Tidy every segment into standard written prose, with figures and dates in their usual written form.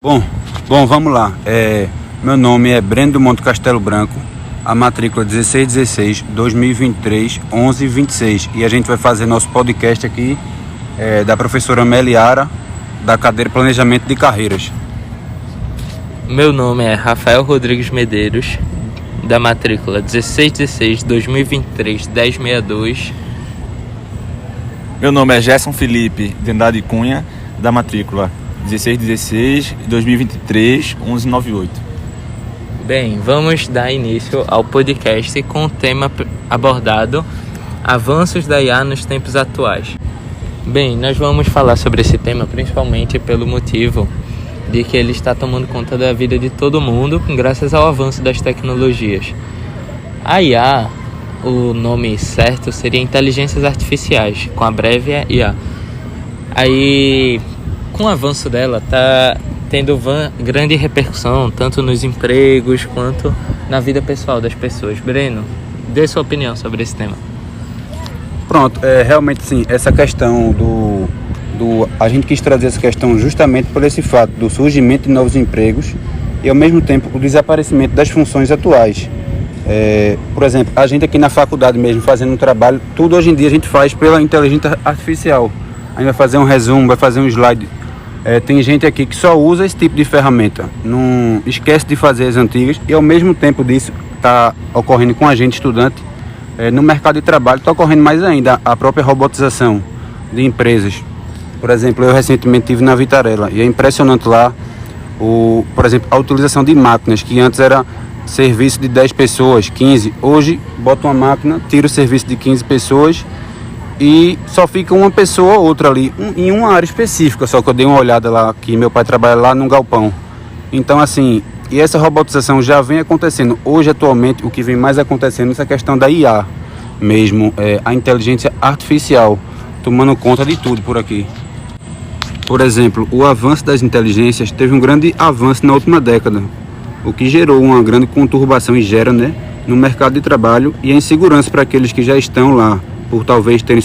Bom, vamos lá. Meu nome é Breno do Monte Castelo Branco, a matrícula 1616 2023 1126, e a gente vai fazer nosso podcast aqui da professora Meliara, da cadeira Planejamento de Carreiras. Meu nome é Rafael Rodrigues Medeiros, da matrícula 1616 2023 1062. Meu nome é Gerson Felipe de Andrade Cunha, da matrícula 1616 2023 1198. Bem, vamos dar início ao podcast com o tema abordado: avanços da IA nos tempos atuais. Bem, nós vamos falar sobre esse tema principalmente pelo motivo de que ele está tomando conta da vida de todo mundo graças ao avanço das tecnologias. A IA, o nome certo seria Inteligências Artificiais, com a breve IA. Aí, com o avanço dela, está tendo grande repercussão, tanto nos empregos quanto na vida pessoal das pessoas. Breno, dê sua opinião sobre esse tema. Pronto, realmente sim, essa questão a gente quis trazer essa questão justamente por esse fato do surgimento de novos empregos e ao mesmo tempo o desaparecimento das funções atuais. Por exemplo, a gente aqui na faculdade mesmo fazendo um trabalho, tudo hoje em dia a gente faz pela inteligência artificial. A gente vai fazer um resumo, vai fazer um slide. Tem gente aqui que só usa esse tipo de ferramenta, não esquece de fazer as antigas, e ao mesmo tempo disso está ocorrendo com a gente estudante, no mercado de trabalho está ocorrendo mais ainda a própria robotização de empresas. Por exemplo, eu recentemente estive na Vitarella e é impressionante lá, por exemplo, a utilização de máquinas, que antes era serviço de 10 pessoas, 15, hoje bota uma máquina, tira o serviço de 15 pessoas e só fica uma pessoa ou outra ali, em uma área específica, só que eu dei uma olhada lá, que meu pai trabalha lá num galpão. Então assim, e essa robotização já vem acontecendo. Hoje, atualmente, o que vem mais acontecendo é essa questão da IA mesmo, a inteligência artificial, tomando conta de tudo por aqui. Por exemplo, o avanço das inteligências teve um grande avanço na última década, o que gerou uma grande conturbação e gera, no mercado de trabalho, e a insegurança para aqueles que já estão lá, por talvez serem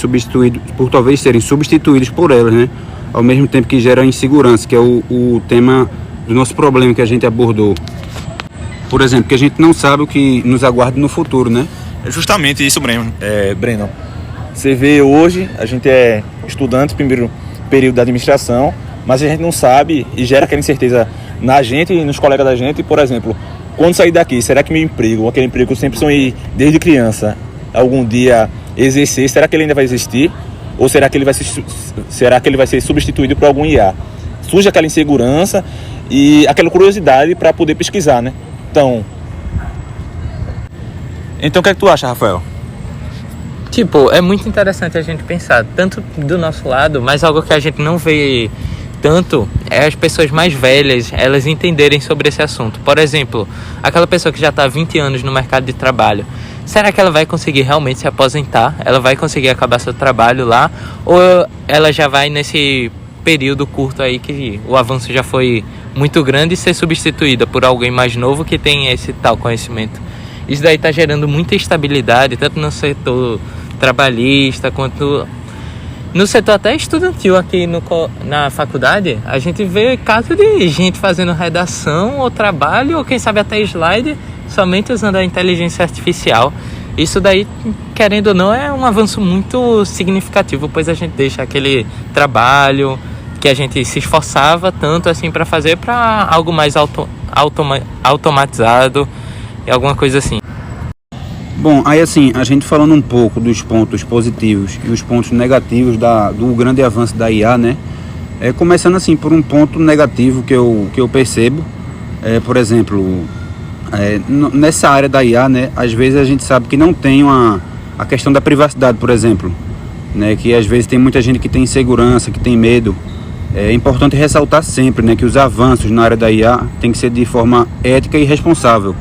substituídos por elas, ao mesmo tempo que gera insegurança, que é o tema do nosso problema que a gente abordou. Por exemplo, que a gente não sabe o que nos aguarda no futuro, É justamente isso, Breno. Você vê hoje, a gente é estudante, primeiro período da administração, mas a gente não sabe e gera aquela incerteza na gente e nos colegas da gente. Por exemplo, quando sair daqui, será que meu emprego, aquele emprego que eu sempre sonhei desde criança, algum dia exercer, será que ele ainda vai existir? Ou será que ele vai ser substituído por algum IA? Surge aquela insegurança e aquela curiosidade para poder pesquisar, Então, o que é que tu acha, Rafael? É muito interessante a gente pensar, tanto do nosso lado, mas algo que a gente não vê tanto é as pessoas mais velhas, elas entenderem sobre esse assunto. Por exemplo, aquela pessoa que já está há 20 anos no mercado de trabalho, será que ela vai conseguir realmente se aposentar? Ela vai conseguir acabar seu trabalho lá? Ou ela já vai nesse período curto aí que o avanço já foi muito grande e ser substituída por alguém mais novo que tem esse tal conhecimento? Isso daí está gerando muita instabilidade, tanto no setor trabalhista quanto no setor até estudantil aqui na faculdade. A gente vê casos de gente fazendo redação ou trabalho, ou quem sabe até slide, somente usando a inteligência artificial. Isso daí, querendo ou não, é um avanço muito significativo, pois a gente deixa aquele trabalho que a gente se esforçava tanto assim para fazer, para algo mais automatizado e alguma coisa assim. Bom, aí assim, a gente falando um pouco dos pontos positivos e os pontos negativos do grande avanço da IA, começando assim por um ponto negativo que eu percebo, por exemplo, nessa área da IA, às vezes a gente sabe que não tem a questão da privacidade, por exemplo, que às vezes tem muita gente que tem insegurança, que tem medo. É importante ressaltar sempre, que os avanços na área da IA tem que ser de forma ética e responsável.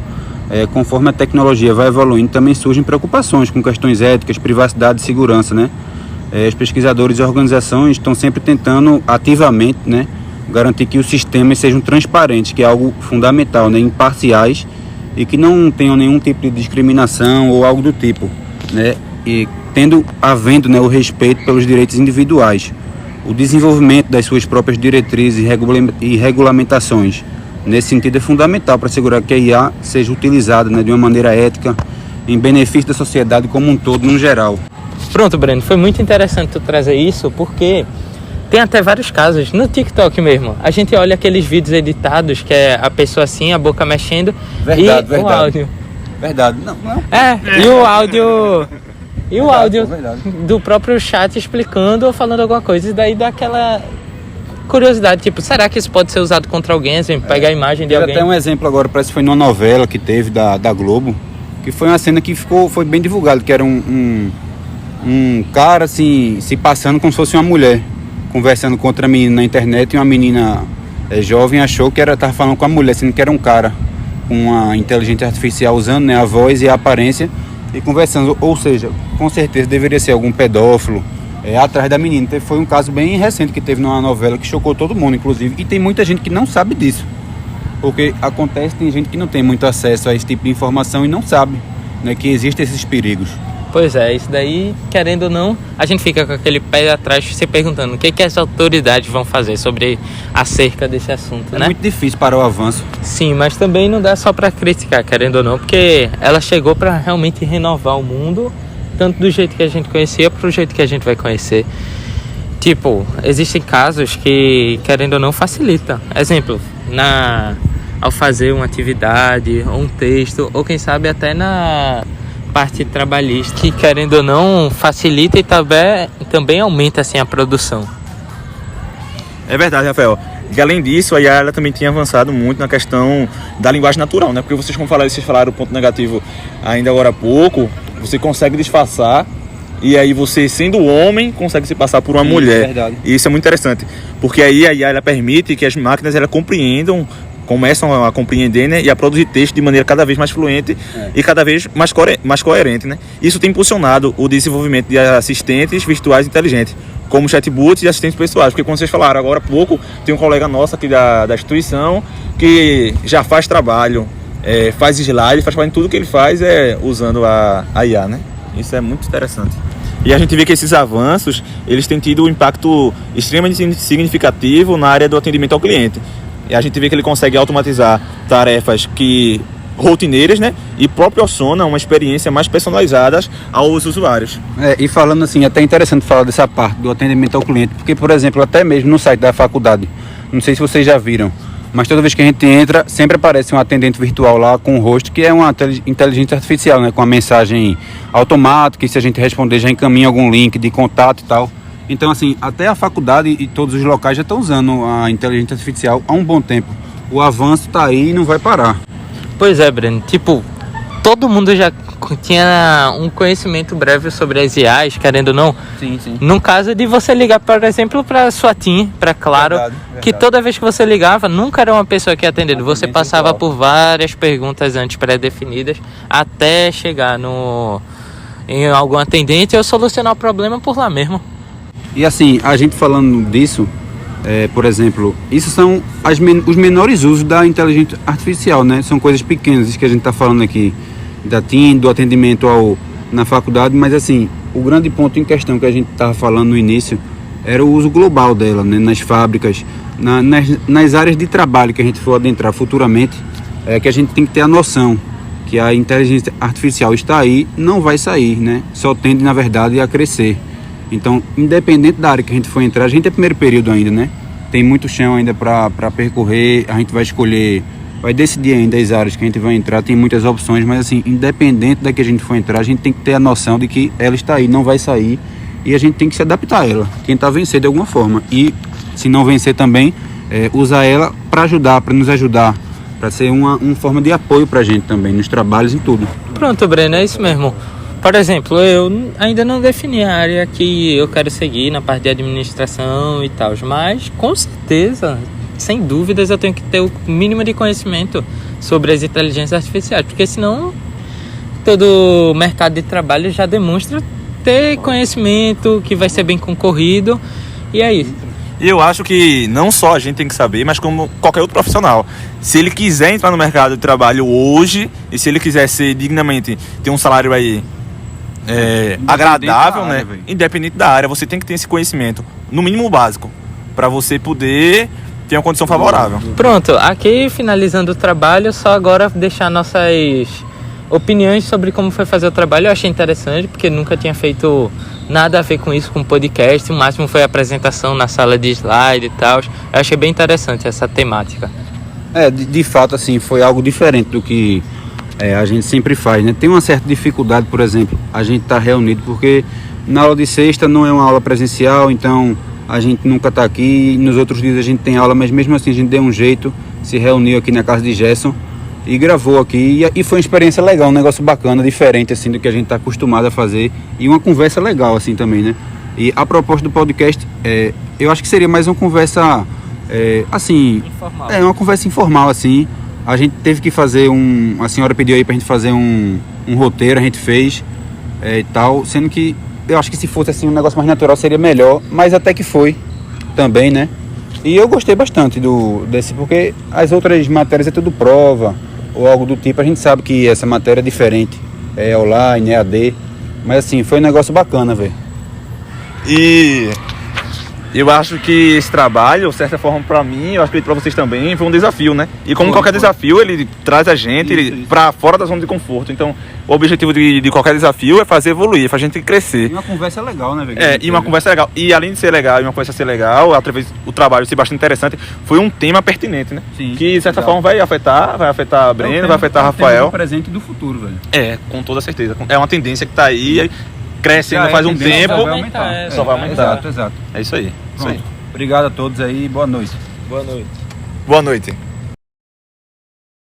Conforme a tecnologia vai evoluindo, também surgem preocupações com questões éticas, privacidade e segurança, Os pesquisadores e organizações estão sempre tentando ativamente, garantir que os sistemas sejam transparentes, que é algo fundamental, imparciais, e que não tenham nenhum tipo de discriminação ou algo do tipo, e havendo o respeito pelos direitos individuais. o desenvolvimento das suas próprias diretrizes e regulamentações. Nesse sentido, é fundamental para assegurar que a IA seja utilizada, né, de uma maneira ética, em benefício da sociedade como um todo, no geral. Pronto, Breno, foi muito interessante tu trazer isso, porque tem até vários casos, no TikTok mesmo. A gente olha aqueles vídeos editados, que é a pessoa assim, a boca mexendo, o áudio. Verdade, não. E o áudio... E o áudio do próprio chat explicando ou falando alguma coisa, e daí dá aquela curiosidade, tipo, será que isso pode ser usado contra alguém, assim, pegar a imagem de alguém? Até um exemplo agora, parece que foi numa novela que teve da Globo, que foi uma cena que foi bem divulgada, que era um cara assim, se passando como se fosse uma mulher, conversando com outra menina na internet, e uma menina jovem achou que estava falando com a mulher, sendo que era um cara com uma inteligência artificial usando, né, a voz e a aparência, e conversando, ou seja, com certeza deveria ser algum pedófilo atrás da menina. Então, foi um caso bem recente que teve numa novela que chocou todo mundo, inclusive, e tem muita gente que não sabe disso, porque acontece, tem gente que não tem muito acesso a esse tipo de informação e não sabe, né, que existem esses perigos. Pois é, isso daí, querendo ou não, a gente fica com aquele pé atrás se perguntando o que as autoridades vão fazer acerca desse assunto, né? É muito difícil parar o avanço. Sim, mas também não dá só para criticar, querendo ou não, porque ela chegou para realmente renovar o mundo, tanto do jeito que a gente conhecia para o jeito que a gente vai conhecer. Tipo, existem casos que, querendo ou não, facilita. Exemplo, ao fazer uma atividade, ou um texto, ou quem sabe até na parte trabalhista, que, querendo ou não, facilita e também aumenta assim a produção. É verdade, Rafael. E além disso, a IA ela também tinha avançado muito na questão da linguagem natural, né? Porque vocês falaram o ponto negativo ainda agora há pouco, você consegue disfarçar, e aí você, sendo homem, consegue se passar por uma mulher. Verdade. E isso é muito interessante, porque aí a IA ela permite que as máquinas começam a compreender, né, e a produzir texto de maneira cada vez mais fluente e cada vez mais coerente, né? Isso tem impulsionado o desenvolvimento de assistentes virtuais inteligentes, como chatbots e assistentes pessoais, porque como vocês falaram agora há pouco, tem um colega nosso aqui da instituição que já faz trabalho, faz slide, faz tudo que ele faz usando a IA, né? Isso é muito interessante. E a gente vê que esses avanços, eles têm tido um impacto extremamente significativo na área do atendimento ao cliente. E a gente vê que ele consegue automatizar tarefas rotineiras, né? E proporciona uma experiência mais personalizada aos usuários. E falando assim, é até interessante falar dessa parte do atendimento ao cliente, porque, por exemplo, até mesmo no site da faculdade, não sei se vocês já viram, mas toda vez que a gente entra, sempre aparece um atendente virtual lá com o rosto, que é uma inteligência artificial, né? Com a mensagem automática, e se a gente responder já encaminha algum link de contato e tal. Então, assim, até a faculdade e todos os locais já estão usando a inteligência artificial há um bom tempo. O avanço está aí e não vai parar. Pois é, Breno. Tipo, todo mundo já tinha um conhecimento breve sobre as IAs, querendo ou não. Sim. No caso de você ligar, por exemplo, para sua TIM, para Claro, verdade. Que toda vez que você ligava, nunca era uma pessoa que ia atendendo. Você passava por várias perguntas antes pré-definidas até chegar em algum atendente ou solucionar o problema por lá mesmo. E assim, a gente falando disso, por exemplo, isso são os menores usos da inteligência artificial, né? São coisas pequenas, isso que a gente está falando aqui, da TIM, do atendimento na faculdade, mas assim, o grande ponto em questão que a gente estava falando no início era o uso global dela, né? Nas fábricas, nas áreas de trabalho que a gente for adentrar futuramente, que a gente tem que ter a noção que a inteligência artificial está aí, não vai sair, né? Só tende, na verdade, a crescer. Então, independente da área que a gente for entrar, a gente é primeiro período ainda, né? Tem muito chão ainda para percorrer, a gente vai decidir ainda as áreas que a gente vai entrar, tem muitas opções, mas assim, independente da que a gente for entrar, a gente tem que ter a noção de que ela está aí, não vai sair, e a gente tem que se adaptar a ela, tentar vencer de alguma forma. E se não vencer também, usar ela para nos ajudar, para ser uma forma de apoio para a gente também, nos trabalhos e tudo. Pronto, Breno, é isso mesmo. Por exemplo, eu ainda não defini a área que eu quero seguir na parte de administração e tal, mas com certeza, sem dúvidas, eu tenho que ter o mínimo de conhecimento sobre as inteligências artificiais, porque senão todo o mercado de trabalho já demonstra ter conhecimento, que vai ser bem concorrido, e é isso. E eu acho que não só a gente tem que saber, mas como qualquer outro profissional. Se ele quiser entrar no mercado de trabalho hoje, e se ele quiser ser dignamente, ter um salário aí agradável, da né? área, velho. Independente da área, você tem que ter esse conhecimento, no mínimo básico, para você poder ter uma condição favorável. Pronto, aqui finalizando o trabalho, só agora deixar nossas opiniões sobre como foi fazer o trabalho. Eu achei interessante, porque nunca tinha feito nada a ver com isso, com podcast. O máximo foi a apresentação na sala de slide e tal. Eu achei bem interessante essa temática. De fato, assim, foi algo diferente do que a gente sempre faz, né? Tem uma certa dificuldade, por exemplo, a gente tá reunido, porque na aula de sexta não é uma aula presencial, então a gente nunca tá aqui. Nos outros dias a gente tem aula, mas mesmo assim a gente deu um jeito, se reuniu aqui na casa de Gerson e gravou aqui, e foi uma experiência legal, um negócio bacana, diferente assim do que a gente tá acostumado a fazer, e uma conversa legal assim também, né? E a proposta do podcast, eu acho que seria mais uma conversa assim, Informal. uma conversa informal assim. A gente teve que fazer a senhora pediu aí pra gente fazer um roteiro, a gente fez e tal, sendo que eu acho que se fosse assim um negócio mais natural seria melhor, mas até que foi também, né? E eu gostei bastante desse, porque as outras matérias é tudo prova ou algo do tipo, a gente sabe que essa matéria é diferente, é online, é AD, mas assim, foi um negócio bacana, velho. E eu acho que esse trabalho, de certa forma, para mim, eu acho que para vocês também, foi um desafio, né? E como qualquer desafio, ele traz a gente para fora da zona de conforto. Então, o objetivo de qualquer desafio é fazer evoluir, é fazer a gente crescer. E uma conversa legal, né, velho? E uma conversa legal. E além de ser legal e uma conversa ser legal, através do trabalho ser bastante interessante, foi um tema pertinente, né? Sim, que, de certa legal. forma, vai afetar Breno, vai afetar Rafael. Do presente e do futuro, velho. Com toda certeza. É uma tendência que tá aí, crescendo faz um tendência, tempo. só vai aumentar. Só vai aumentar. Exato. É isso aí. Pronto. Obrigado a todos aí, boa noite. Boa noite. Boa noite.